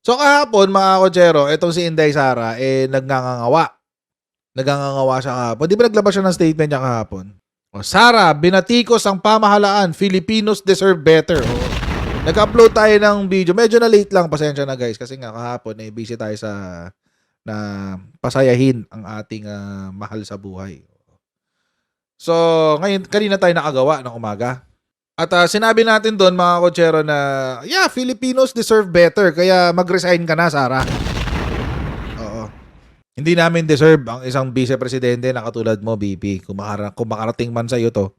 So kahapon mga kotsero, etong si Inday Sara, nagngangangawa. Nagngangangawa siya kahapon. Di ba naglabas siya ng statement niya kahapon? O, Sara, binatikos ang pamahalaan. Filipinos deserve better. O, nag-upload tayo ng video. Medyo na late lang. Pasensya na guys. Kasi nga kahapon, busy tayo sa na pasayahin ang ating mahal sa buhay. So, ngayon, kanina tayo nakagawa ng umaga. At sinabi natin doon mga kotsero na, yeah, Filipinos deserve better. Kaya mag-resign ka na, Sara. Oo. Hindi namin deserve ang isang vice-presidente na katulad mo, BP. Kung makarating man sa iyo to,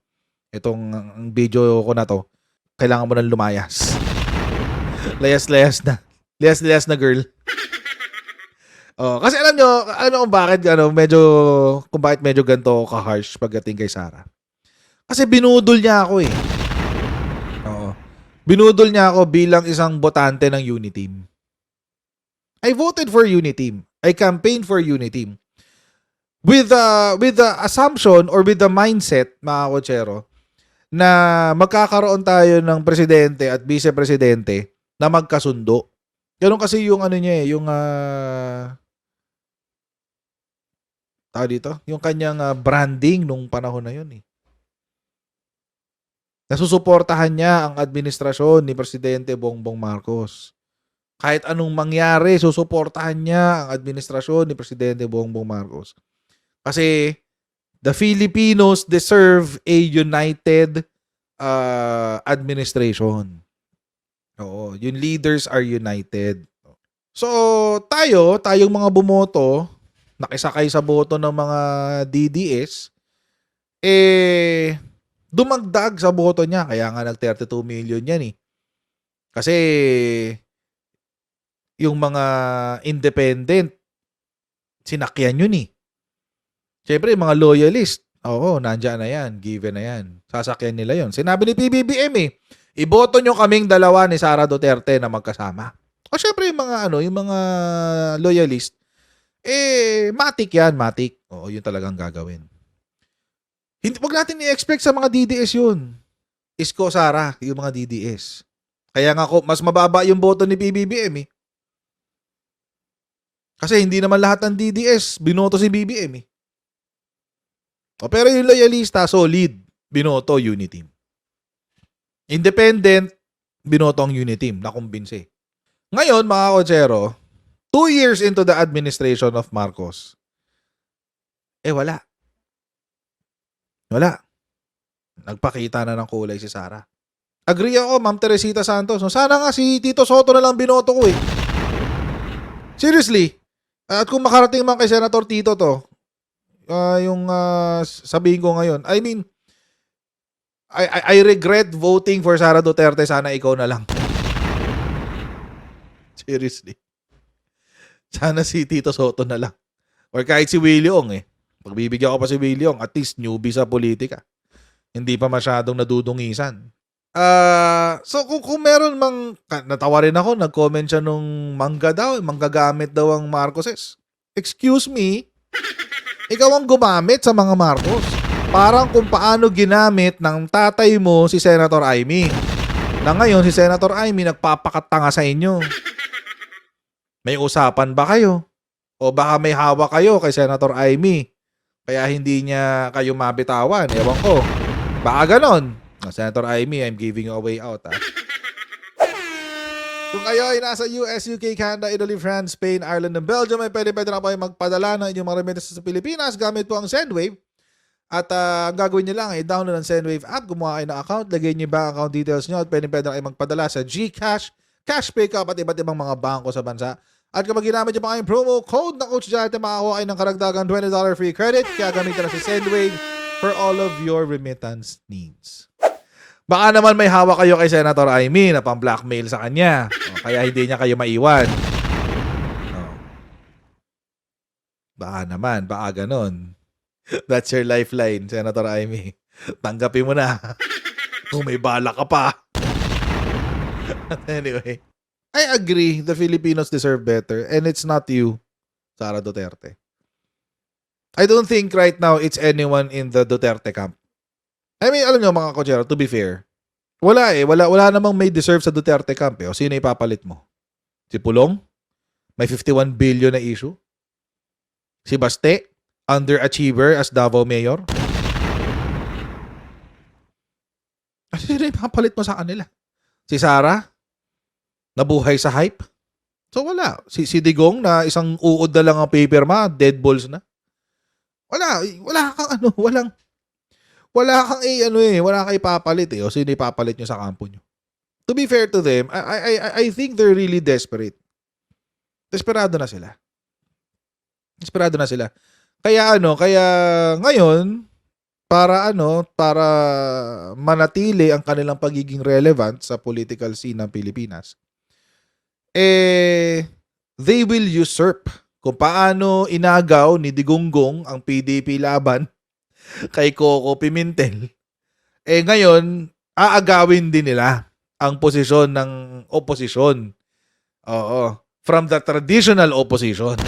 itong video ko na to, kailangan mo nang lumayas. Layas-layas na. Layas-layas na girl. Oh, kasi alam nyo kung bakit kung bakit medyo ganito ka-harsh pagdating kay Sara. Kasi binudol niya ako eh. Oo. Binudol niya ako bilang isang botante ng Uniteam. I voted for Uniteam. I campaigned for Uniteam. With the assumption or with the mindset, mga kotsero, na magkakaroon tayo ng presidente at vice-presidente na magkasundo. Ganun kasi yung yung yung kanyang branding nung panahon na yun eh. Nasusuportahan niya ang administrasyon ni Presidente Bongbong Marcos. Kahit anong mangyari, susuportahan niya ang administrasyon ni Presidente Bongbong Marcos. Kasi the Filipinos deserve a united administration. Oo, yung leaders are united. So, tayong mga bumoto, nakisakay sa boto ng mga DDS, dumagdag sa boto niya. Kaya nga nag-32 million yan eh. Kasi, yung mga independent, sinakyan yun eh. Siyempre, mga loyalist, oo, nandiyan na yan, given na yan. Sasakyan nila yon. Sinabi ni PBBM iboto nyo kaming dalawa ni Sara Duterte na magkasama. O syempre, yung mga loyalist, matik yan, matik. Oo, yun talagang gagawin. Wag natin i-expect sa mga DDS yun. Isko, Sara, yung mga DDS. Kaya nga mas mababa yung boto ni PBBM eh. Kasi hindi naman lahat ng DDS binoto si BBM eh. Pero yung loyalista, solid, binoto Uniteam. Independent, binoto ang Uniteam, nakumbinsi. Ngayon, mga kotsero, 2 years into the administration of Marcos, wala. Wala. Nagpakita na ng kulay si Sara. Agree ako, Ma'am Teresita Santos. Sana nga si Tito Soto na lang binoto ko eh. Seriously. At kung makarating man kay Senator Tito to, sabihin ko ngayon, I mean, I regret voting for Sara Duterte. Sana ikaw na lang. Seriously. Sana si Tito Soto na lang. Or kahit si Willie Ong eh. Pagbibigyan ko pa si Willie Ong, at least newbie sa politika. Hindi pa masyadong nadudungisan. So kung meron mang, natawa rin ako, nag-comment siya nung manggagamit daw ang Marcoses. Excuse me? Ikaw ang gumamit sa mga Marcos. Parang kung paano ginamit ng tatay mo si Senator Amy. Na ngayon si Senator Amy nagpapakatanga sa inyo. May usapan ba kayo? O baka may hawak kayo kay Senator Amy? Kaya hindi niya kayo mabitawan. Ewan ko. Baka ganon. Senator Amy, I'm giving you a way out. Kung kayo ay nasa US, UK, Canada, Italy, France, Spain, Ireland, and Belgium, ay pwede na po ay magpadala ng inyong mga remittances sa Pilipinas gamit po ang Sendwave. At ang gagawin nyo lang ay download ang Sendwave app, gumawa kayo ng account, lagay nyo yung bank account details nyo at pwede na kayo magpadala sa GCash, Cash Pickup at iba't ibang mga bangko sa bansa. At kapag ginamit nyo pa kayong promo code na Coach Jarte, makakuha kayo ng karagdagang $20 free credit. Kaya gamitin na si Sendwave for all of your remittance needs. Baka naman may hawak kayo kay Senator Amy na pang-blackmail sa kanya. Kaya hindi niya kayo maiwan. Baka naman, baka ganon. That's your lifeline, Senator Amy. Tanggapin mo na. Kung may bala ka pa. Anyway, I agree the Filipinos deserve better and it's not you, Sara Duterte. I don't think right now it's anyone in the Duterte camp. I mean, alam nyo mga kotsero, to be fair, wala namang may deserve sa Duterte camp eh. O sino ipapalit mo? Si Pulong? May 51 billion na issue. Si Baste, underachiever as Davao Mayor. Sino yung papalit mo sa kanila? Si Sara, nabuhay sa hype. So wala. Si Digong na isang uod na lang ang paper dead balls na. Wala kang wala kang wala kang ipapalit O sino ipapalit nyo sa kampo nyo? To be fair to them, I think they're really desperate. Desperado na sila. Kaya ngayon para manatili ang kanilang pagiging relevant sa political scene ng Pilipinas, they will usurp kung paano inagaw ni Digonggong ang PDP laban kay Coco Pimentel. Ngayon, aagawin din nila ang posisyon ng oposisyon. Oo. From the traditional opposition.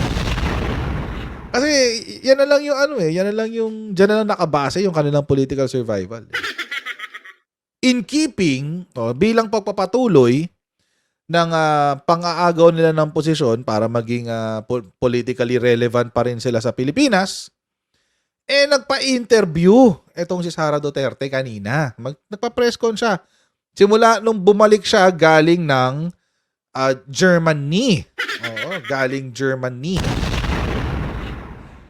Kasi yan na lang yung diyan na lang nakabase yung kanilang political survival. In keeping, bilang pagpapatuloy ng pang-aagaw nila ng posisyon para maging politically relevant pa rin sila sa Pilipinas, nagpa-interview etong si Sara Duterte kanina. Nagpa-press con siya. Simula nung bumalik siya galing ng Germany. Oo, galing Germany.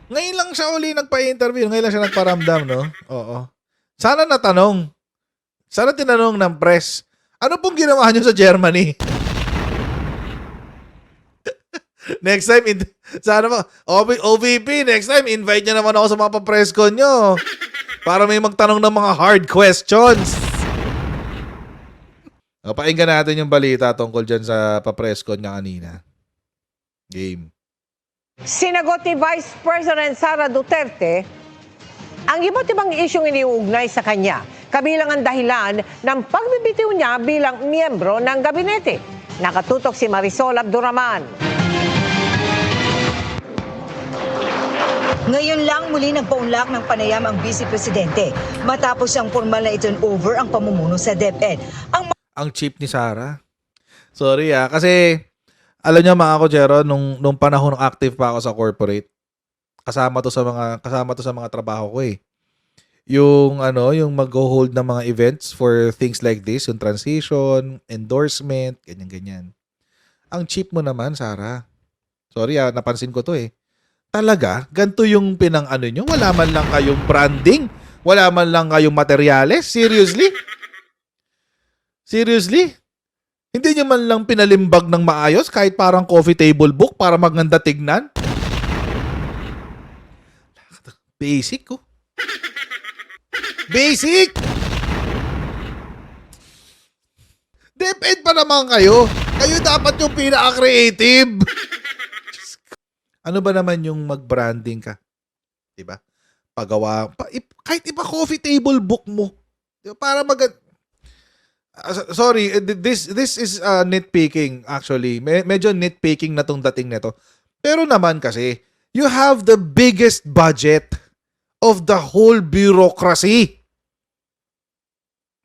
Ngayon lang siya uli nagpa-interview. Ngayon lang siya nagparamdam, no? Oo. Sana tinanong ng press, ano pong ginawa niyo sa Germany? Next time, OVP, next time, invite niyo naman ako sa mga pa-press con nyo. Para may magtanong ng mga hard questions. Painggan natin yung balita tungkol dyan sa pa-press con niya kanina. Game. Sinagot ni Vice President Sara Duterte ang iba't ibang isyong iniuugnay sa kanya, kabilang ang dahilan ng pagbibitiw niya bilang miyembro ng gabinete. Nakatutok si Marisol Abduraman. Ngayon lang muli nagpaunlak ng panayam ang Vice Presidente matapos ang formal na i-turnover ang pamumuno sa DepEd. Ang cheap ni Sara. Sorry kasi alam niyo mga Kojero, nung panahon ng active pa ako sa corporate, kasama to sa mga trabaho ko Yung mag-hold ng mga events for things like this, yung transition, endorsement, ganyan. Ang cheap mo naman, Sara. Sorry napansin ko to Talaga, ganito yung pinang-ano nyo? Wala man lang kayong branding? Wala man lang kayong materyales? Seriously? Hindi nyo man lang pinalimbag ng maayos kahit parang coffee table book para maganda tignan? Basic Basic! DepEd pa naman kayo. Kayo dapat yung pinaka-creative. Ano ba naman yung mag-branding ka? Diba? Pagawa. Kahit iba coffee table book mo. Diba? Para sorry, this is nitpicking actually. Medyo nitpicking na tong dating nito. Pero naman kasi, you have the biggest budget of the whole bureaucracy.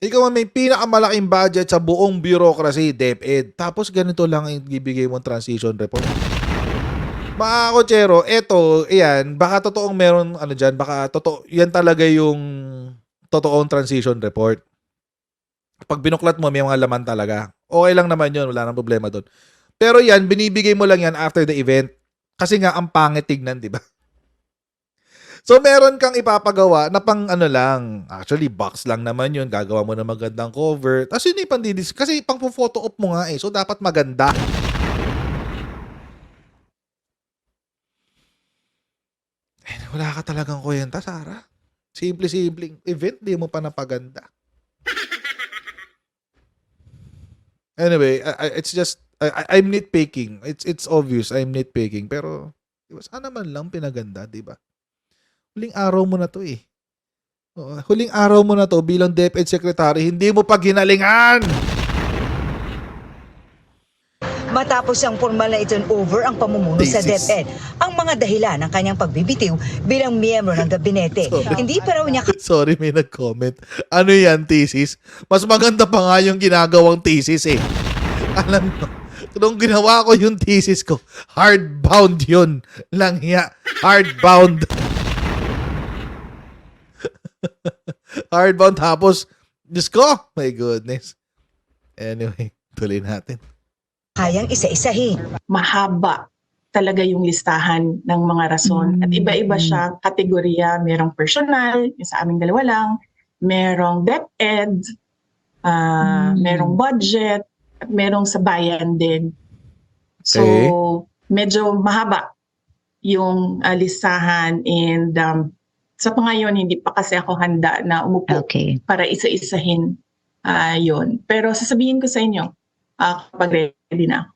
Ikaw may pinakamalaking budget sa buong bureaucracy, DepEd. Tapos ganito lang ang ibigay mong transition report. Mga Kochero, baka totoong meron dyan, baka yan talaga yung totoong transition report. Pag binuklat mo, may mga laman talaga. Okay lang naman yun, wala nang problema doon. Pero yan, binibigay mo lang yan after the event. Kasi nga, ang pangit tignan, di ba? So, meron kang ipapagawa na pang lang. Actually, box lang naman yun. Gagawa mo na magandang cover. Tapos yun pandidis. Kasi pang photo op mo nga So, dapat maganda. Wala ka talagang kwenta, Sara. Simple-simpleng event, di mo pa napaganda. Anyway, it's just, I'm nitpicking. It's obvious, I'm nitpicking. Pero, diba, sana man lang pinaganda, di ba? Huling araw mo na to Huling araw mo na to bilang DepEd Secretary, hindi mo pa ginalingan! Matapos ang formal na i-turnover ang pamumuno sa DepEd, ang mga dahilan ng kanyang pagbibitiw bilang miyembro ng gabinete. Hindi pa raw niya Sorry, may nag-comment. Ano yan, thesis? Mas maganda pa nga yung ginagawang thesis Alam mo, Nung ginawa ko yung thesis ko, hardbound yun. Langya. Hardbound. Hardbound tapos, Diyos ko, my goodness. Anyway, tuloy natin. kayang isa-isahin. Mahaba talaga yung listahan ng mga rason. At iba-iba siya kategorya. Merong personal, yung sa aming dalawa lang. Merong DepEd, merong budget, at merong sa bayan din. So, Okay. medyo mahaba yung listahan and sa pangayon, hindi pa kasi ako handa na umupo para isa-isahin yun. Pero sasabihin ko sa inyo, kapag ready na.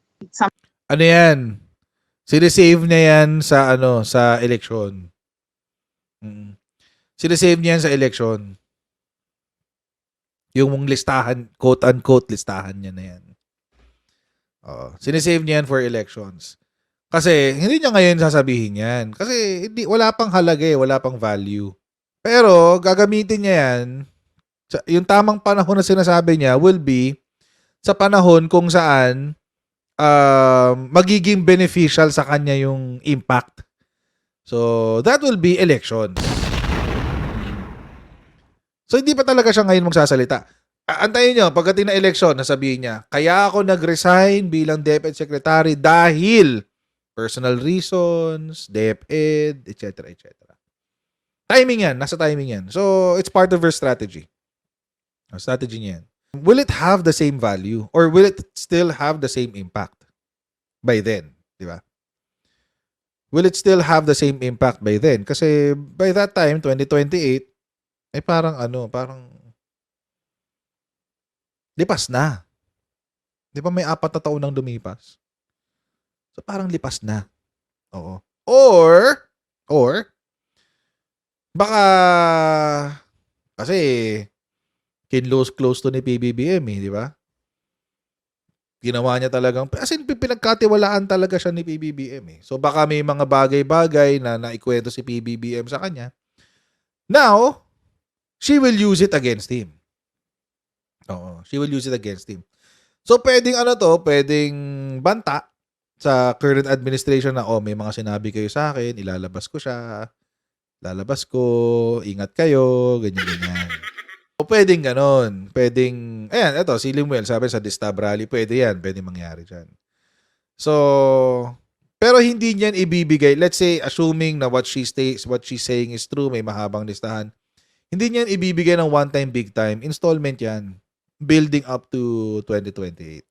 Ano yan? Sinisave niya yan sa sa election. Sinisave niya yan sa election. Yung listahan, quote-unquote listahan niya na yan. Sinisave niya yan for elections. Kasi hindi niya ngayon sasabihin yan. Kasi wala pang halaga wala pang value. Pero gagamitin niya yan, yung tamang panahon na sinasabi niya will be sa panahon kung saan magiging beneficial sa kanya yung impact. So, that will be elections. So, hindi pa talaga siya ngayon magsasalita. Antayin nyo, pagdating na election, nasabihin niya, kaya ako nag-resign bilang DepEd Secretary dahil personal reasons, DepEd, etc. etc. Timing yan. Nasa timing yan. So, it's part of her strategy. Strategy niya yan. Will it have the same value? Or will it still have the same impact by then? Di ba? Will it still have the same impact by then? Kasi by that time, 2028, ay parang lipas na. Di ba may 4 na taon nang lumipas? So parang lipas na. Oo. Or, baka, kasi, close to ni PBBM di ba? Ginawa niya talagang, as in, pinagkatiwalaan talaga siya ni PBBM So baka may mga bagay-bagay na naikwento si PBBM sa kanya. Now, she will use it against him. Oo, she will use it against him. So pwedeng pwedeng banta sa current administration na, may mga sinabi kayo sa akin, ilalabas ko siya, ingat kayo, ganyan. O pwedeng ganon. Pwedeng, ayan, ito, si Limuel, sabi sa Distab Rally, pwede yan, pwede mangyari dyan. So, pero hindi niyan ibibigay, let's say, assuming na what she's saying is true, may mahabang listahan, hindi niyan ibibigay ng one time, big time, installment yan, building up to 2028.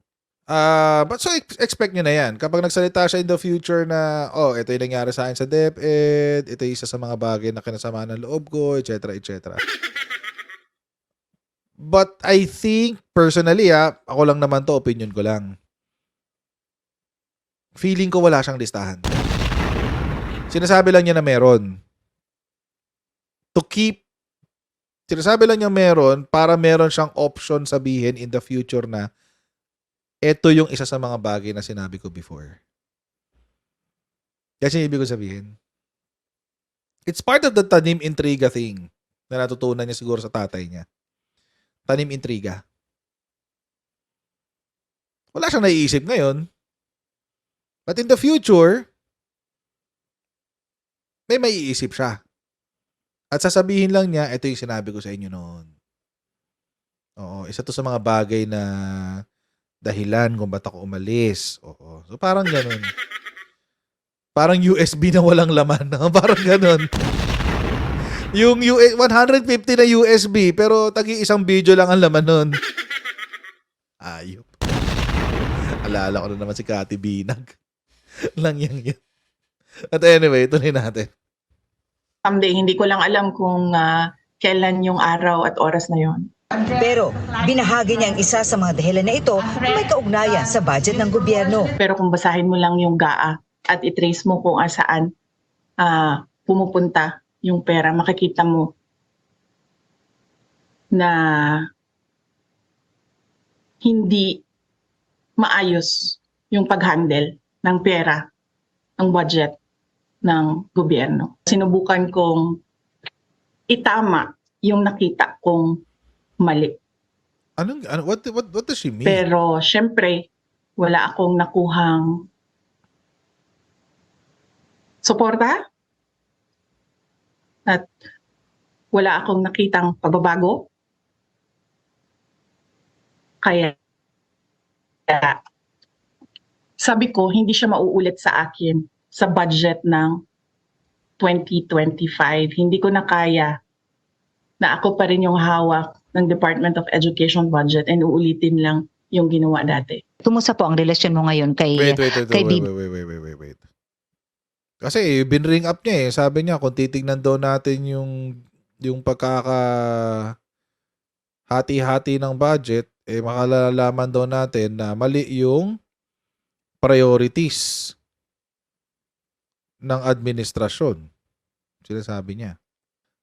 But so, expect nyo na yan. Kapag nagsalita siya in the future na, ito yung nangyari sa akin sa DepEd, ito yung isa sa mga bagay na kinasama ng loob ko, etc., etc. But I think, personally, ako lang naman to, opinion ko lang. Feeling ko wala siyang listahan. Sinasabi lang niya na meron. Sinasabi lang niya meron para meron siyang option sabihin in the future na ito yung isa sa mga bagay na sinabi ko before. Kasi ibig ko sabihin, it's part of the tanim intriga thing na natutunan niya siguro sa tatay niya. Tanim intriga. Wala siyang naiisip ngayon. But in the future, may maiisip siya. At sasabihin lang niya, ito yung sinabi ko sa inyo noon. Oo, isa to sa mga bagay na dahilan kung ba't ako umalis. Oo. So parang ganun. Parang USB na walang laman. Parang ganun. Yung 150 na USB, pero tagi isang video lang ang laman nun. Ayop. Alala ko na naman si Kati Binag. Lang yan. At anyway, tuloy natin. Someday, hindi ko lang alam kung kailan yung araw at oras na yon. Pero binahagi niya ang isa sa mga dahilan na ito na may kaugnayan sa budget ng gobyerno. Pero kung basahin mo lang yung GAA at i-trace mo kung saan pumupunta yung pera, makikita mo na hindi maayos yung pag-handle ng pera, ng budget ng gobyerno. Sinubukan kong itama yung nakita kong mali. What does she mean? Pero syempre, wala akong nakuhang suporta at wala akong nakitang pagbabago. Kaya sabi ko, hindi siya mauulit sa akin sa budget ng 2025. Hindi ko na kaya na ako pa rin yung hawak ng Department of Education budget and uulitin lang yung ginawa dati. Kumusta po ang relasyon mo ngayon kay Wait. kay Bibi? Wait. Kasi binring up niya eh. Sabi niya kung titignan daw natin yung hati-hati ng budget, eh makalalaman daw natin na mali yung priorities ng administrasyon. Sinasabi niya.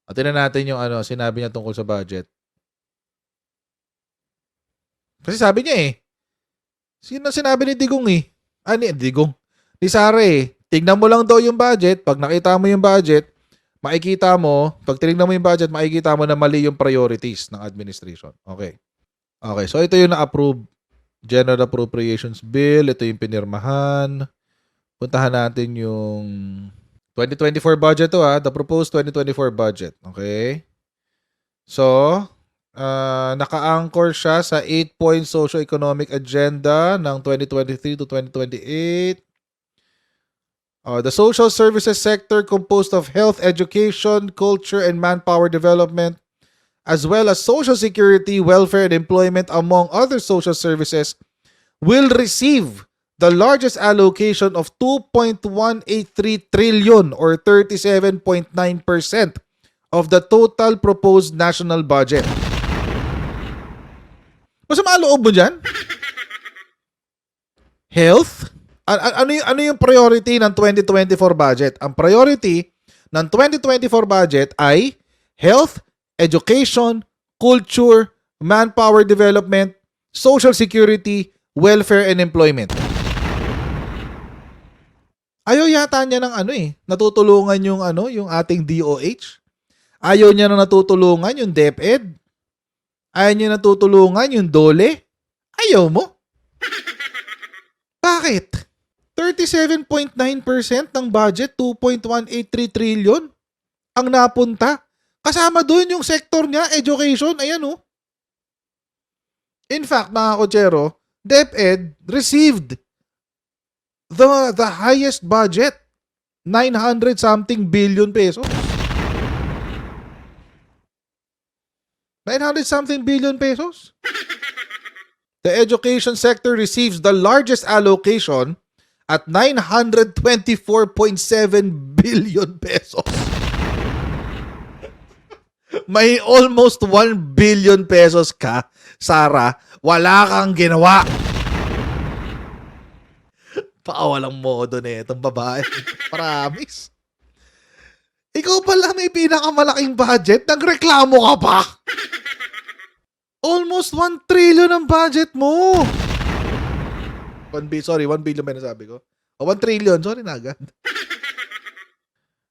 At tingnan natin yung sinabi niya tungkol sa budget. Kasi sabi niya eh, sinabi ni Digong eh. Digong. Ni Sara eh. Tignan mo lang daw yung budget. Pag nakita mo yung budget, makikita mo, pag tinignan mo yung budget, makikita mo na mali yung priorities ng administration. Okay. Okay, so ito yung na-approve General Appropriations Bill. Ito yung pinirmahan. Puntahan natin yung 2024 budget to the proposed 2024 budget. Okay? So, naka-anchor siya sa 8-point socio-economic agenda ng 2023 to 2028. The social services sector composed of health, education, culture, and manpower development, as well as social security, welfare, and employment, among other social services, will receive the largest allocation of 2.183 trillion or 37.9% of the total proposed national budget. Masama loob mo dyan? Health? Ano yung priority ng 2024 budget? Ang priority ng 2024 budget ay health, education, culture, manpower development, social security, welfare, and employment. Ayaw yata niya ng natutulungan yung ating DOH. Ayaw niya na natutulungan yung DepEd. Ayaw niya natutulungan yung DOLE. Ayaw mo. Bakit? 37.9% ng budget, 2.183 trillion ang napunta. Kasama doon yung sector niya, education. Ayan oh. In fact, mga kotsero, DepEd received the highest budget, 900 something billion pesos. 900 something billion pesos. The education sector receives the largest allocation at 924.7 billion pesos. May almost 1 billion pesos ka, Sara, wala kang ginawa. Paawalang modo na itong babae. Promise. Ikaw pala may pinakamalaking budget, nagreklamo ka pa. Almost 1 trillion ang budget mo. 1 billion ba nasabi ko? 1 trillion, sorry na agad.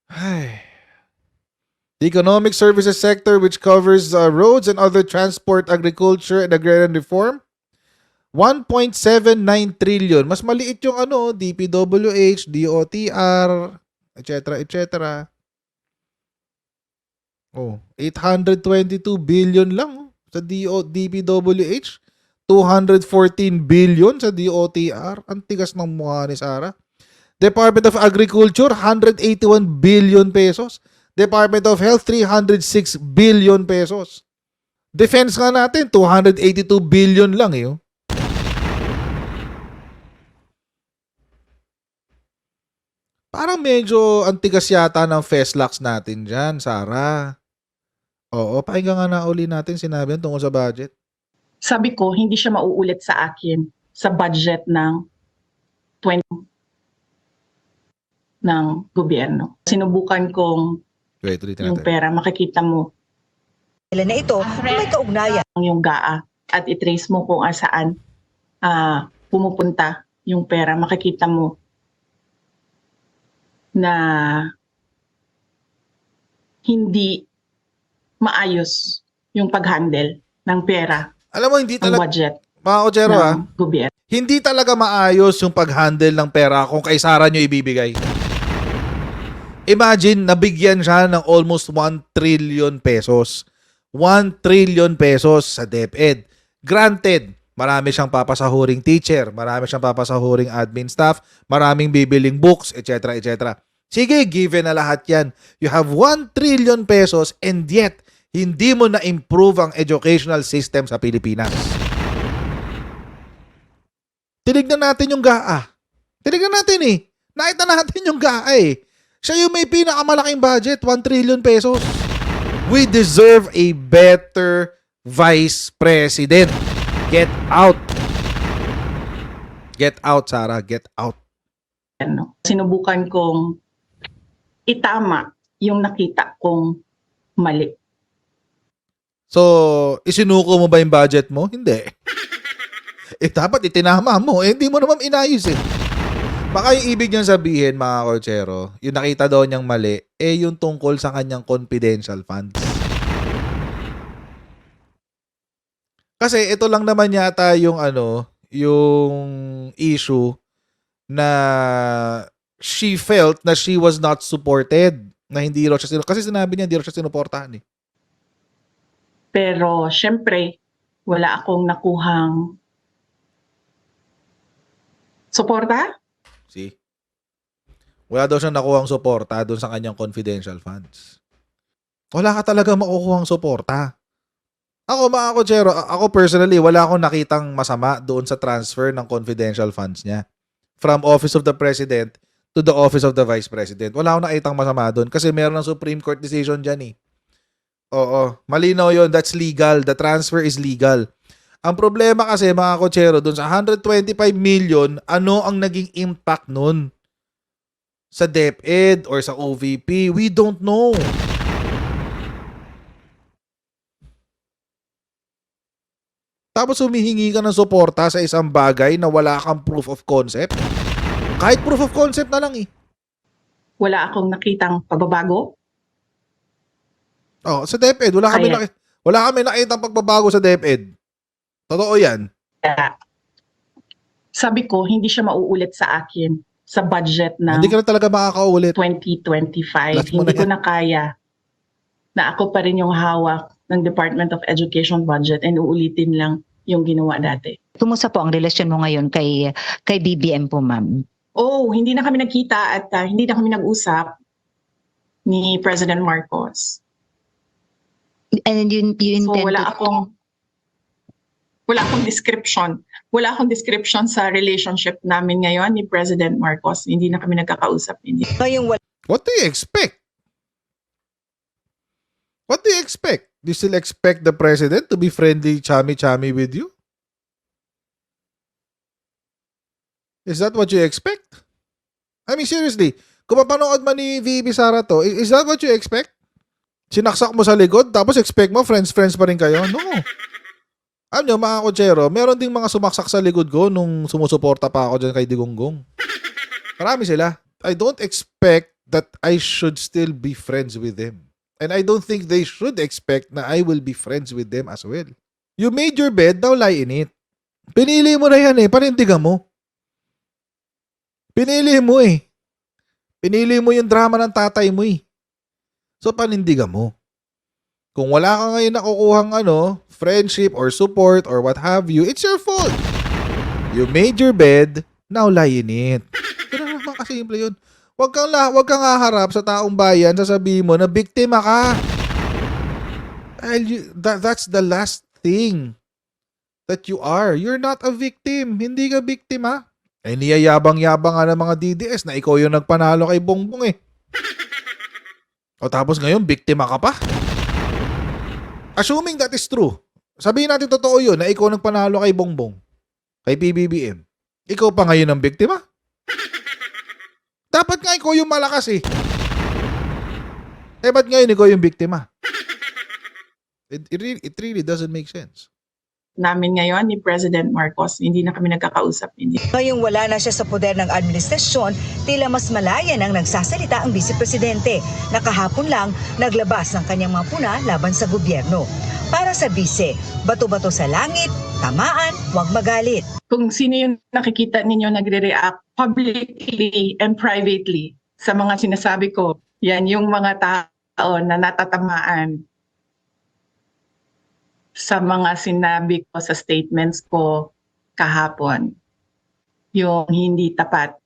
Ay. The economic services sector, which covers roads and other transport, agriculture, and agrarian reform, 1.79 trillion. Mas maliit yung DPWH, DOTR, etc. Oh, 822 billion lang sa DPWH, 214 billion sa DOTR. Ang tigas ng mukha ni Sara. Department of Agriculture, 181 billion pesos. Department of Health, 306 billion pesos. Defense nga natin, 282 billion lang eh. Parang medyo antigas yata ng FESLAX natin dyan, Sara. Oo, pakinggan nga na uli natin sinabi tungkol sa budget. Sabi ko, hindi siya mauulit sa akin sa budget ng 20 ng gobyerno. Sinubukan kong yung pera, makikita mo Nila na ito na may kaugnayan. yung GAA at itrace mo kung saan pumupunta yung pera, makikita mo na hindi maayos yung pag-handle ng pera, Alam mo, hindi ng talaga, budget mga kotsero ng gobyerno. Hindi talaga maayos yung pag-handle ng pera kung kay Sara nyo ibibigay. Imagine, nabigyan siya ng almost 1 trillion pesos. 1 trillion pesos sa DepEd. Granted, marami siyang papasahuring teacher, marami siyang papasahuring admin staff, maraming bibiling books, etc. etc. Sige, given na lahat yan. You have 1 trillion pesos and yet, hindi mo na-improve ang educational system sa Pilipinas. Tinignan natin yung GAA. Tinignan natin eh. Nakita natin yung GAA eh. Siya yung may pinakamalaking budget, 1 trillion pesos. We deserve a better Vice President. Get out. Get out, Sara. Get out. Ano, sinubukan kong itama yung nakita kong mali. So, isinuko mo ba yung budget mo? Hindi. Dapat itinama mo. Hindi mo naman inayos eh. Baka yung ibig niyang sabihin, mga kotsero, yung nakita daw niyang mali, yung tungkol sa kanyang confidential funds. Kasi ito lang naman yata yung yung issue na she felt na she was not supported. Na hindi raw siya kasi sinabi niya hindi raw siya sinuportahan eh. Pero syempre, wala akong nakuhang suporta. See? Wala daw siyang nakuhang suporta doon sa kanyang confidential funds. Wala ka talaga makukuhang suporta. Ako, mga kotsero, ako personally, wala akong nakitang masama doon sa transfer ng confidential funds niya. From Office of the President to the Office of the Vice President. Wala akong nakitang masama doon kasi meron ng Supreme Court decision dyan eh. Oo, malinaw yun. That's legal. The transfer is legal. Ang problema kasi, mga kotsero, doon sa 125 million, ano ang naging impact nun? Sa DepEd or sa OVP? We don't know. Tapos humihingi ka ng suporta sa isang bagay na wala kang proof of concept? Kahit proof of concept na lang eh. Wala akong nakitang pagbabago. Oh, sa DepEd, wala kami nakitang pagbabago sa DepEd. Totoo yan. Kaya, sabi ko, hindi siya mauulit sa akin sa budget ng Hindi ka na talaga makakaulit. 2025. Last mo Hindi na ko yan. na kaya na ako pa rin yung hawak ng Department of Education budget and uulitin lang yung ginawa dati. Kumusta po ang relasyon mo ngayon kay BBM po, ma'am? Oh, hindi na kami nagkita at hindi na kami nag-usap ni President Marcos. And you So intend wala akong description. Wala akong description sa relationship namin ngayon ni President Marcos. Hindi na kami nagkakausap. Hindi. Ngayong What do you expect? What do you expect? Do you still expect the president to be friendly, chummy with you? Is that what you expect? I mean, seriously, kung mapanood man ni VP Sara to, is that what you expect? Sinaksak mo sa likod, tapos expect mo, friends pa rin kayo? No. Alam nyo, mga kotsero, meron ding mga sumaksak sa likod ko nung sumusuporta pa ako dyan kay Digonggong. Marami sila. I don't expect that I should still be friends with them. And I don't think they should expect na I will be friends with them as well. You made your bed, now lie in it. Pinili mo na yan eh, panindigan mo. Pinili mo eh. Pinili mo yung drama ng tatay mo eh. So panindigan mo. Kung wala ka ngayon nakukuhang friendship or support or what have you, it's your fault. You made your bed, now lie in it. Pero naman kasimple yun. Huwag kang haharap sa taong bayan, sasabihin mo na biktima ka. That's the last thing that you are. You're not a victim. Hindi ka biktima. Niyayabang-yabang nga ng mga DDS na ikaw yung nagpanalo kay Bongbong eh. O tapos ngayon, biktima ka pa. Assuming that is true, sabihin natin totoo yun na ikaw nagpanalo kay Bongbong, kay PBBM. Ikaw pa ngayon ang biktima? Dapat nga ikaw yung malakas eh. Ba't ngayon ikaw yung biktima? It really doesn't make sense. Namin ngayon ni President Marcos, hindi na kami nagkakausap. Ngayong wala na siya sa poder ng administrasyon, tila mas malaya nang nagsasalita ang Vice Presidente. Nakahapon lang, naglabas ng kanyang mga puna laban sa gobyerno. Para sa bise, bato-bato sa langit, tamaan, huwag magalit. Kung sino yung nakikita ninyo nagre-react publicly and privately sa mga sinasabi ko, yan yung mga tao na natatamaan sa mga sinabi ko sa statements ko kahapon. Yung hindi tapat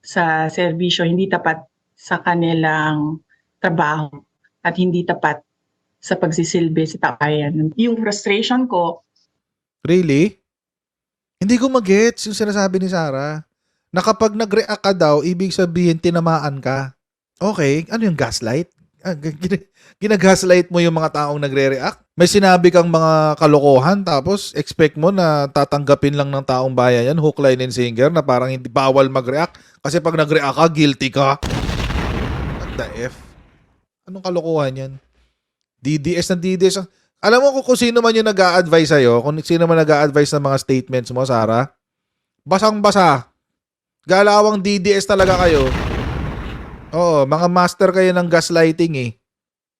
sa serbisyo, hindi tapat sa kanilang trabaho, at hindi tapat sa pagsisilbi sa tabayan. Yung frustration ko, Really? Hindi ko magets yung sinasabi ni Sarah. Na kapag nag-react ka daw, ibig sabihin tinamaan ka. Okay, ano yung gaslight? Ginagaslight mo yung mga taong nagre-react? May sinabi kang mga kalokohan tapos expect mo na tatanggapin lang ng taong bayan yan, hook, line, and sinker, na parang hindi bawal mag-react kasi pag nag-react ka, guilty ka. What the F? Anong kalokohan yan? DDS na DDS. Alam mo kung sino man yung nag-a-advise sa'yo, kung sino man nag-a-advise ng mga statements mo, Sarah, basang-basa. Galawang DDS talaga kayo. Oo, mga master kayo ng gaslighting eh.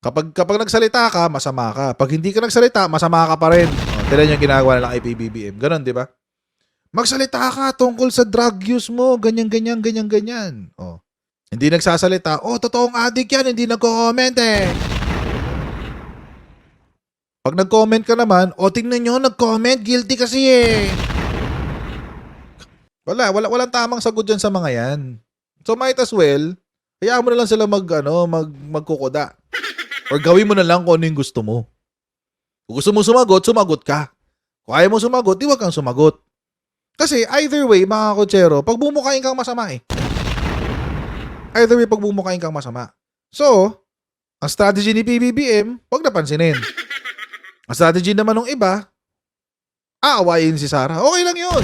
Kapag nagsalita ka, masama ka. Pag hindi ka nagsalita, masama ka pa rin. Tignan yung ginagawa nila kay PBBM. Ganon, di ba? Magsalita ka tungkol sa drug use mo, ganyan. Oh. Hindi nagsasalita, totoong addict yan, hindi nagko-comment eh. Pag nag-comment ka naman, tingnan nyo, nag-comment, guilty kasi eh. Walang tamang sagot dyan sa mga yan. So might as well, hayaan mo na lang sila magkukuda. Or gawin mo na lang kung ano yung gusto mo. Kung gusto mo sumagot ka. Kung ayaw mo sumagot, di wag kang sumagot. Kasi either way, mga kotsero, pag bumukain kang masama eh. Either way, pag bumukain kang masama. So, ang strategy ni PBBM, wag napansinin. Ang strategy naman ng iba, aawayin si Sarah. Okay lang yun.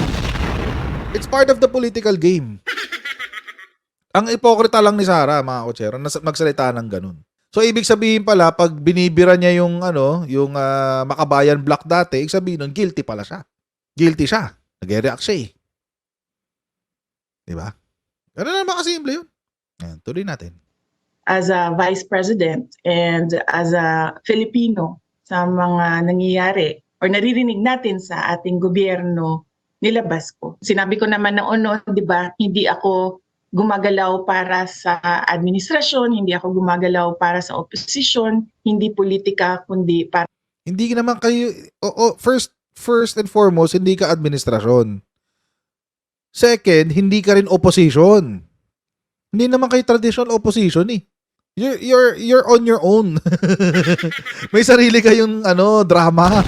It's part of the political game. Ang ipokrita lang ni Sarah, mga kotsero, na magsalita ng ganun. So, ibig sabihin pala, pag binibira niya yung Makabayan Block dati, ibig sabihin nun, guilty pala siya. Guilty siya. Nag-react siya eh. Diba? Ano naman kasimple yun? Ayan, tuloy natin. as a vice president and as a Filipino sa mga nangyayari or naririnig natin sa ating gobyerno, nilabas ko. Sinabi ko naman noon, di ba, hindi ako gumagalaw para sa administrasyon, hindi ako gumagalaw para sa oposisyon, hindi politika, kundi para... Hindi naman kayo, first and foremost, hindi ka administrasyon. Second, hindi ka rin opposition. Hindi naman kayo traditional opposition eh. You're on your own. May sarili kayong drama.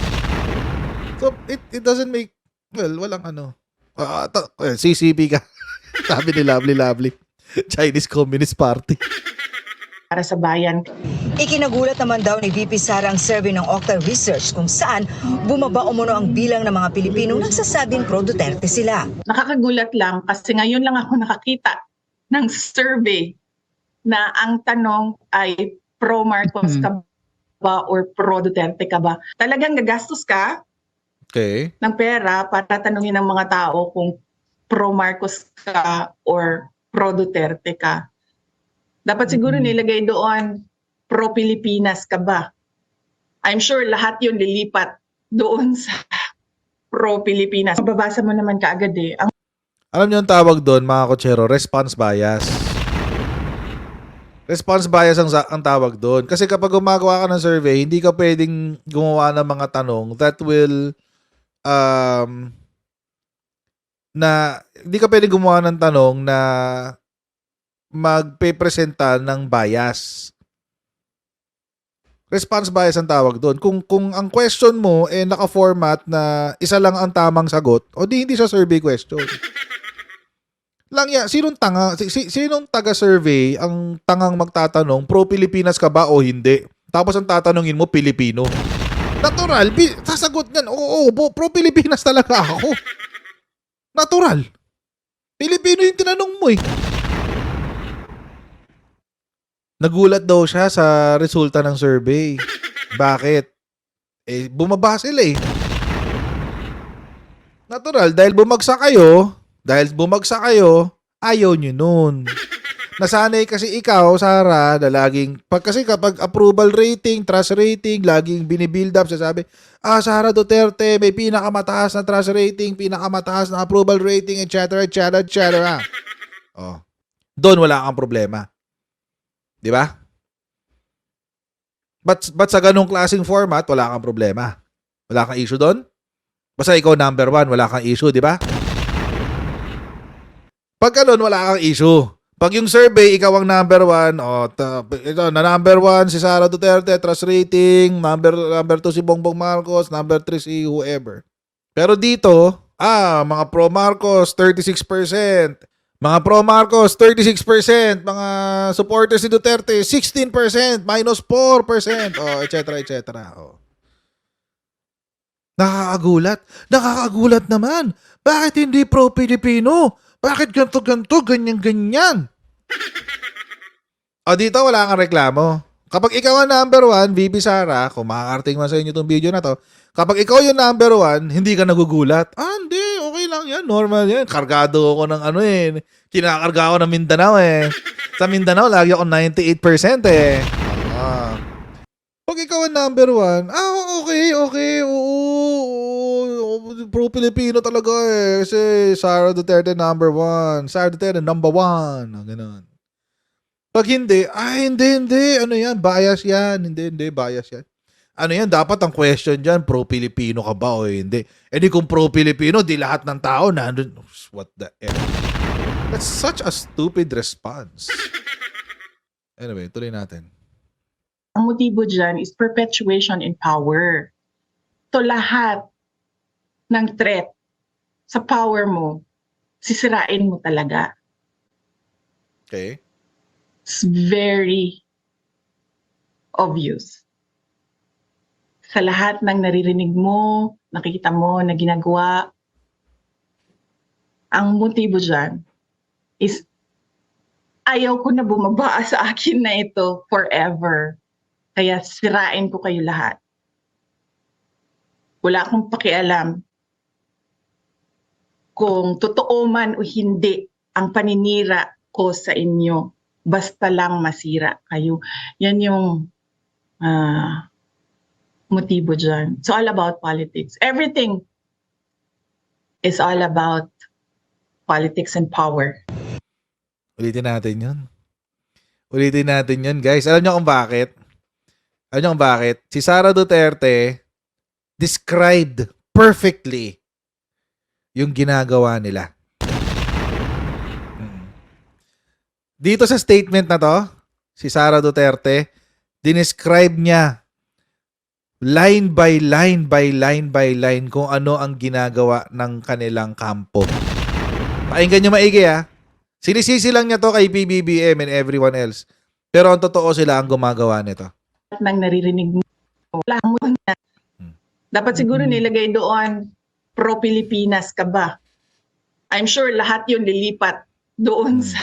So it doesn't make walang CCP ka. Sabi ni Lovely. Chinese Communist Party. para sa bayan. Ikinagulat naman daw ni VP Sara ang survey ng Octa Research kung saan bumaba umano ang bilang ng mga Pilipinong nagsasabing pro-Duterte sila. Nakakagulat lang kasi ngayon lang ako nakakita ng survey na ang tanong ay pro-Marcos ka ba or pro-Duterte ka ba. Talagang gagastos ka ng pera para tanungin ng mga tao kung pro-Marcos ka or pro-Duterte ka. Dapat siguro nilagay doon, pro-Pilipinas ka ba? I'm sure lahat yun lilipat doon sa pro-Pilipinas. Mababasa mo naman kaagad eh. Alam niyo ang tawag doon, mga kotsero, response bias. Response bias ang tawag doon. Kasi kapag gumagawa ka ng survey, hindi ka pwedeng gumawa ng mga tanong that will hindi ka pwedeng gumawa ng tanong na magpe-presenta ng bias. Response bias ang tawag doon. Kung ang question mo naka-format na isa lang ang tamang sagot, o hindi siya survey question. Sinong taga-survey ang tangang magtatanong, pro-Pilipinas ka ba o hindi? Tapos ang tatanungin mo, Pilipino. Natural, sasagot niyan, oo, pro-Pilipinas talaga ako. Natural. Pilipino yung tinanong mo eh. Nagulat daw siya sa resulta ng survey. Bakit? Bumaba sila eh. Natural, dahil bumagsak kayo, ayaw nyo nun. Nasanay kasi ikaw, Sara, na laging, kasi kapag approval rating, trust rating, laging binibuild up, sasabi, Sara Duterte, may pinakamataas na trust rating, pinakamataas na approval rating, etc., etc., etc. Oh. Doon wala kang problema. Di ba? But sa ganung klaseng format, wala kang problema. Wala kang issue doon? Basta ikaw number 1, wala kang issue, di ba? Pag ganun, wala kang issue. Pag yung survey, ikaw ang number 1, ito, na number 1 si Sara Duterte, trust rating, number 2 si Bongbong Marcos, number 3 si whoever. Pero dito, mga pro Marcos, 36%. Mga pro Marcos, 36%. Mga supporters si Duterte, 16%, minus 4%, etc., etc. Nakakagulat. Nakakagulat naman. Bakit hindi pro-Pilipino? Bakit ganto-ganto, ganyan-ganyan? Dito wala kang reklamo. Kapag ikaw ang number 1, VP Sara, kung makakarating man sa inyo itong video na to, kapag ikaw yung number 1, hindi ka nagugulat. Hindi, okay lang yan, normal yan. Kargado ako ng kinakarga ako ng Mindanao Sa Mindanao, lagi ako 98% Pag ikaw ang number 1, okay, pro-Pilipino talaga Kasi Sara Duterte number 1. Sara Duterte number 1. Ganun. Pag hindi, hindi. Ano yan? Bias yan. Hindi. Bias yan. Ano yan? Dapat ang question dyan, pro-Pilipino ka ba o hindi? Di kung pro-Pilipino, di lahat ng tao nandun. What the F? That's such a stupid response. Anyway, tuloy natin. Ang motibo dyan is perpetuation in power. So lahat ng threat sa power mo, sisirain mo talaga. Okay. It's very obvious. Sa lahat ng naririnig mo, nakikita mo na ginagawa, ang motibo dyan is ayaw ko na bumaba sa akin na ito forever. Kaya sirain ko kayo lahat. Wala akong pakialam kung totoo man o hindi ang paninira ko sa inyo. Basta lang masira kayo. Yan yung motibo dyan. It's all about politics. Everything is all about politics and power. Ulitin natin yun, guys. Alam niyo kung bakit? Si Sara Duterte described perfectly yung ginagawa nila. Dito sa statement na to, si Sara Duterte, dinescribe niya line by line kung ano ang ginagawa ng kanilang kampo. Pakinggan nyo maigi Sinisisi lang niya to kay PBBM and everyone else. Pero ang totoo sila ang gumagawa nito. Nang naririnig mo, wala mo na. Dapat siguro nilagay doon, pro-Pilipinas ka ba? I'm sure lahat yun lilipat doon sa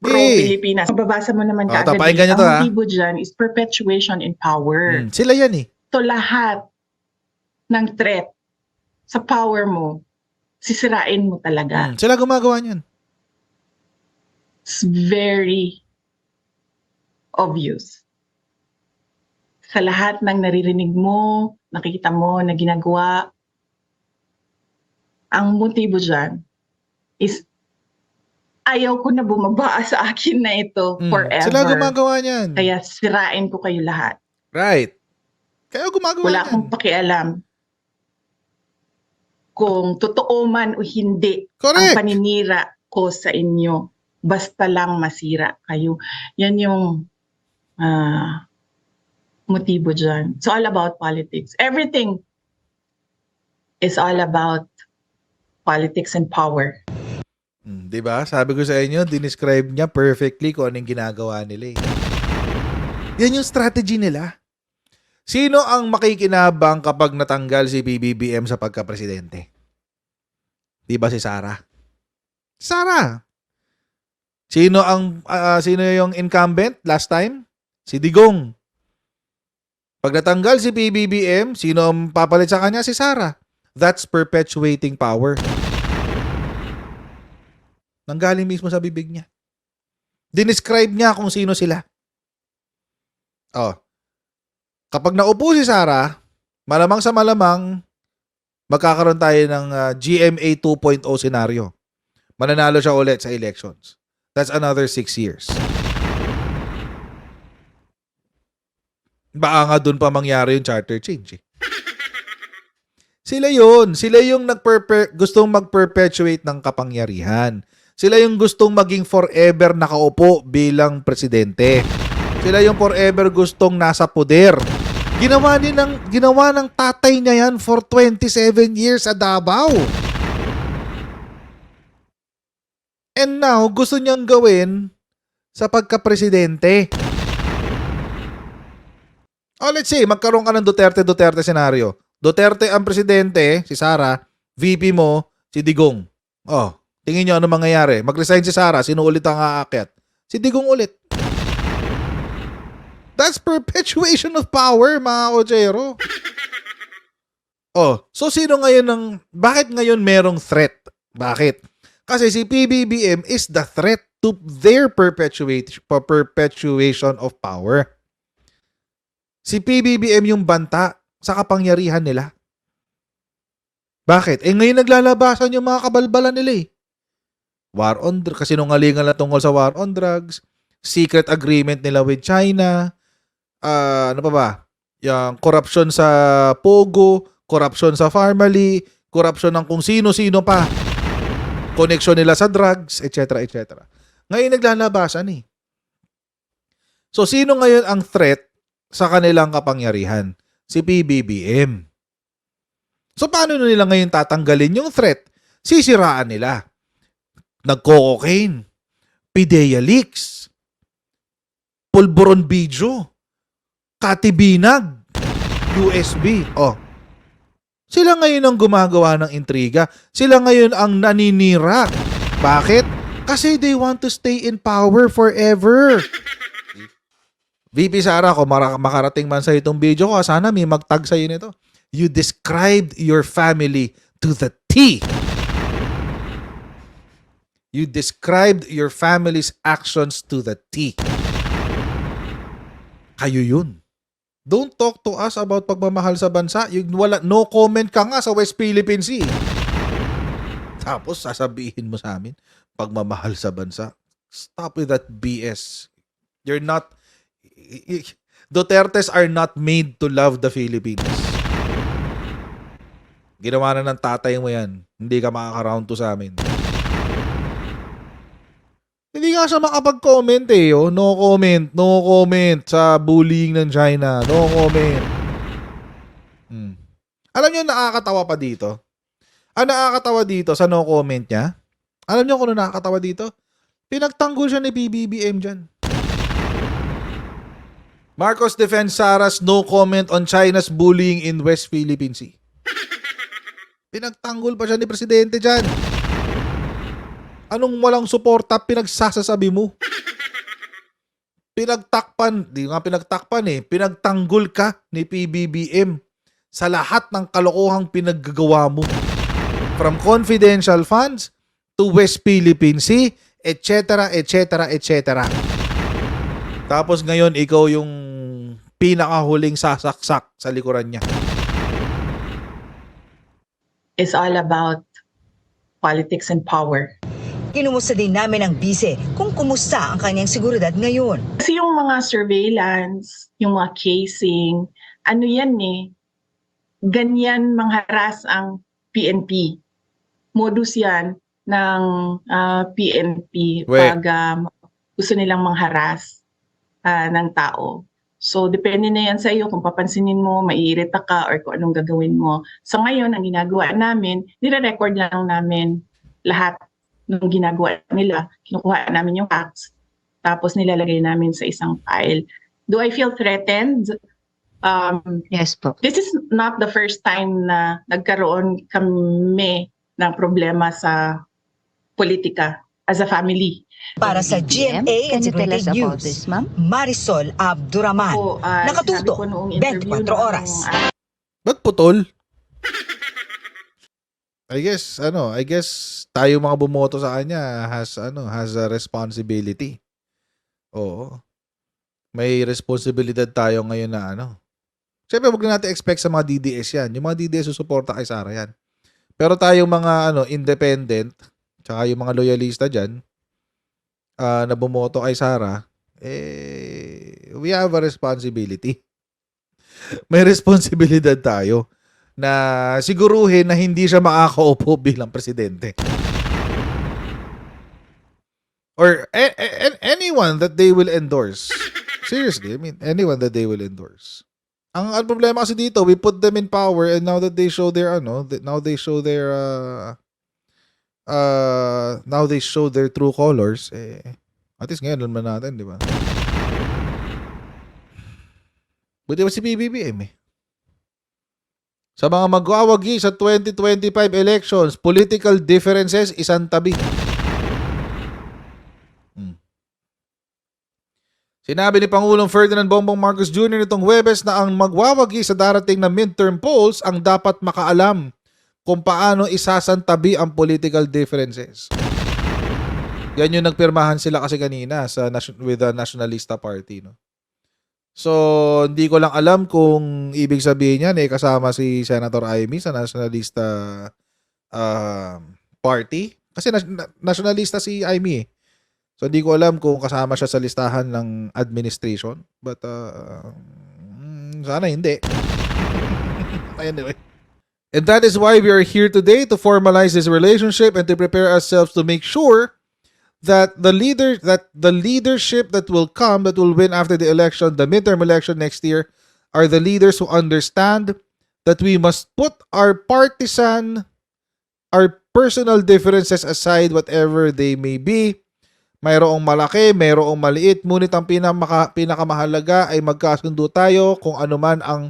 pro-Pilipinas. Mababasa mo naman kaagad. Pakinggan nyo to Ang motibo dyan is perpetuation in power. Sila yan So lahat ng threat sa power mo, sisirain mo talaga. Sila gumagawa niyan. It's very obvious. Sa lahat ng naririnig mo, nakikita mo na ginagawa, ang motibo dyan is ayaw ko na bumaba sa akin na ito forever. Sila gumagawa niyan. Kaya sirain ko kayo lahat. Right. Kaya gumagawa Wala niyan. akong pakialam kung totoo man o hindi Correct. ang paninira ko sa inyo. Basta lang masira kayo. Yan yung motibo dyan. It's all about politics. Everything is all about politics and power. Diba? Sabi ko sa inyo, dinescribe niya perfectly kung anong ginagawa nila Yan yung strategy nila. Sino ang makikinabang kapag natanggal si BBBM sa pagka-presidente? Diba si Sara? Sara! Sino yung incumbent last time? Si Digong. Pag natanggal si BBBM, sino ang papalit sa kanya? Si Sara. That's perpetuating power. Nanggaling mismo sa bibig niya. Dinescribe niya kung sino sila. Oh. Kapag naupo si Sara, malamang sa malamang, magkakaroon tayo ng GMA 2.0 scenario. Mananalo siya ulit sa elections. That's another 6 years. Baka nga dun pa mangyari yung charter change. Eh. Sila yun. Sila yung gustong mag-perpetuate ng kapangyarihan. Sila yung gustong maging forever nakaupo bilang presidente. Sila yung forever gustong nasa poder. Ginawa ng tatay niya yan for 27 years sa Davao. And now, gusto niyang gawin sa pagka-presidente. Oh, let's say, magkaroon ka ng Duterte scenario. Duterte ang presidente, si Sara, VP mo, si Digong. Oh, tingin niyo ano mangyayari? Mag-resign si Sara, sino ulit ang aakyat? Si Digong ulit. That's perpetuation of power, mga kochero. Oh, so sino ngayon bakit ngayon merong threat? Bakit? Kasi si PBBM is the threat to their perpetuation of power. Si PBBM yung banta sa kapangyarihan nila. Bakit? Ngayon naglalabasan yung mga kabalbalan nila eh. War on drugs, kasi nungalingan na tungkol sa war on drugs, secret agreement nila with China, ano pa ba? Yung corruption sa Pogo, corruption sa Farmally, corruption ng kung sino-sino pa. Connection nila sa drugs, etc. etc. Ngayon naglalabasan eh. So sino ngayon ang threat sa kanilang kapangyarihan? Si PBBM. So paano nila ngayon tatanggalin yung threat? Sisiraan nila. Nagko-cocaine, Pidea Leaks, Pulburon Video, Katibinag, USB. Oh. Sila ngayon ang gumagawa ng intriga. Sila ngayon ang naninira. Bakit? Kasi they want to stay in power forever. VP Sara, kung makarating man sa itong video ko, sana may magtag sa'yo nito. You described your family to the T. You described your family's actions to the T. Kayo yun. Don't talk to us about pagmamahal sa bansa. No comment ka nga sa West Philippine Sea. Tapos sasabihin mo sa amin, pagmamahal sa bansa. Stop with that BS. Dutertes are not made to love the Philippines. Ginawa na ng tatay mo yan. Hindi ka makaka-round to sa amin. Hindi nga siya makapag-comment eh. Oh. No comment sa bullying ng China. No comment. Alam niyo nakakatawa pa dito? Ang nakakatawa dito sa no comment niya? Alam niyo kung ano nakakatawa dito? Pinagtanggol siya ni PBBM dyan. Marcos defends Sara's no comment on China's bullying in West Philippine Sea. Pinagtanggol pa siya ni Presidente dyan. Anong walang suporta pinagsasasabi mo? Pinagtanggol ka ni PBBM sa lahat ng kalokohang pinaggagawa mo. From confidential funds to West Philippine Sea, etc., etc., etc. Tapos ngayon, ikaw yung pinakahuling sasaksak sa likuran niya. It's all about politics and power. Kinumusta din namin ang bise kung kumusta ang kanyang seguridad ngayon. Kasi yung mga surveillance, yung mga casing, ano yan eh, ganyan mangharas ang PNP. Modus yan ng PNP pag gusto nilang mangharas ng tao. So, depende na yan sa iyo kung papansinin mo, maiirita ka, or kung anong gagawin mo. So, ngayon, ang ginagawa namin, nire-record lang namin lahat ng ginagawa nila. Kinukuha namin yung facts, tapos nilalagay namin sa isang file. Do I feel threatened? Yes po. This is not the first time na nagkaroon kami ng problema sa politika as a family. Para sa GMA Can you tell us Integrated about News, this, ma'am? Marisol Abduraman. Nakatuto, sabi ko noong interview 24 oras. Ba't putol? I guess tayo mga bumoto sa kanya has a responsibility. Oo. May responsibilidad tayo ngayon na ano. Siyempre, wag na natin expect sa mga DDS yan. Yung mga DDS susuporta kay Sara yan. Pero tayong mga independent, tsaka yung mga loyalista dyan, na bumoto kay Sara, we have a responsibility. May responsibilidad tayo na siguruhin na hindi siya makakaupo bilang presidente. Or anyone that they will endorse. Seriously, I mean, anyone that they will endorse. Ang problema kasi dito, we put them in power and now that they show their now they show their true colors, at least ngayon naman natin, di ba? Buti ba si PBBM Sa mga magwawagi sa 2025 elections, political differences, isang tabi. Sinabi ni Pangulong Ferdinand Bongbong Marcos Jr. nitong Huwebes na ang magwawagi sa darating na midterm polls ang dapat makaalam kung paano isasantabi ang political differences. Yan yung nagpirmahan sila kasi kanina with the Nationalista Party. No? So, hindi ko lang alam kung ibig sabihin yan kasama si Senator Amy sa Nationalista Party. Kasi nationalista si Amy So, hindi ko alam kung kasama siya sa listahan ng administration. But, sana hindi. Anyway. And that is why we are here today to formalize this relationship and to prepare ourselves to make sure that the leadership that will come, that will win after the election, the midterm election next year, are the leaders who understand that we must put our personal differences aside, whatever they may be. Mayroong malaki, mayroong maliit, ngunit ang pinakamahalaga ay magkasundo tayo kung ano man ang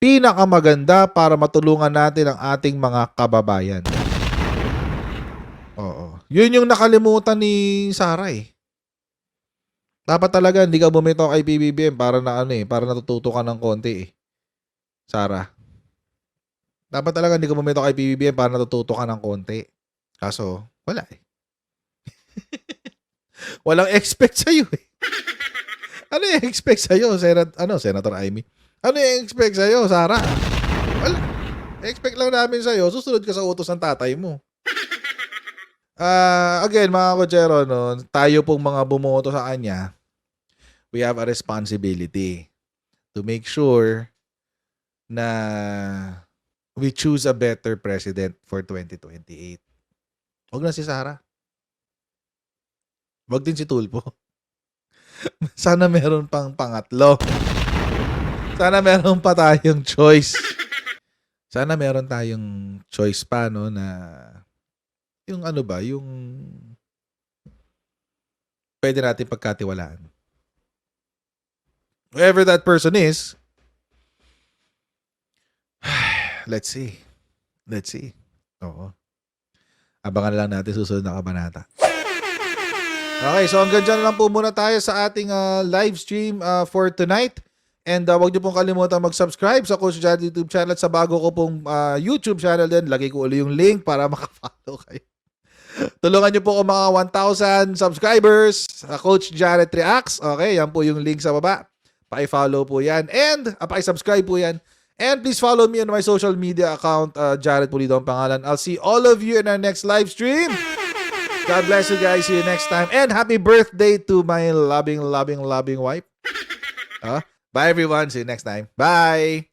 pinakamaganda para matulungan natin ang ating mga kababayan. Oo. Yun yung nakalimutan ni Sara Dapat talaga hindi ka bumitaw kay PBBM para para natututo ka ng konti Sara. Dapat talaga hindi ka bumitaw kay PBBM para natututo ka ng konti. Kaso, wala Walang expect sa'yo Ano yung expect sa'yo, Senator Amy? Ano yung expect sa'yo, Sara? Wala. Expect lang namin sa'yo, susunod ka sa utos ng tatay mo. Again, mga kotsero, tayo pong mga bumoto sa kanya, we have a responsibility to make sure na we choose a better president for 2028. Huwag na si Sara. Wag din si Tulfo. Sana meron pang pangatlo. Sana meron pa tayong choice. Sana meron tayong choice pa na yung yung pwede natin pagkatiwalaan. Whoever that person is, let's see. Oo. Abangan lang natin susunod na kabanata. Okay, so hanggang dyan lang po muna tayo sa ating live stream for tonight. And huwag niyo pong kalimutan mag-subscribe sa Coach Jared YouTube channel at sa bago ko pong YouTube channel din. Lagay ko ulit yung link para makafollow kayo. Tulungan niyo po ako mga 1,000 subscribers sa Coach Jared Reacts. Okay, yan po yung link sa baba. Paki-follow po yan. And paki-subscribe po yan. And please follow me on my social media account, Jared Pulido ang pangalan. I'll see all of you in our next live stream. God bless you guys. See you next time. And happy birthday to my loving wife. Bye everyone. See you next time. Bye.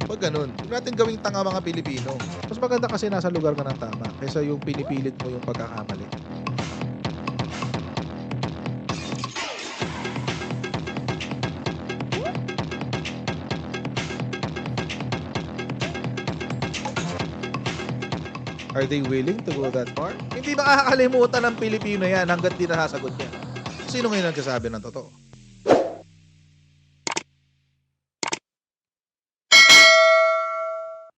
Pag ganun, huwag natin gawing tanga mga Pilipino. Mas maganda kasi nasa lugar ka ng tama kaysa yung pinipilit mo yung pagkakamali. Are they willing to go that far? Hindi makakalimutan ng Pilipino yan hanggat di nasasagot yan. Sino ngayon nagsasabi ng totoo?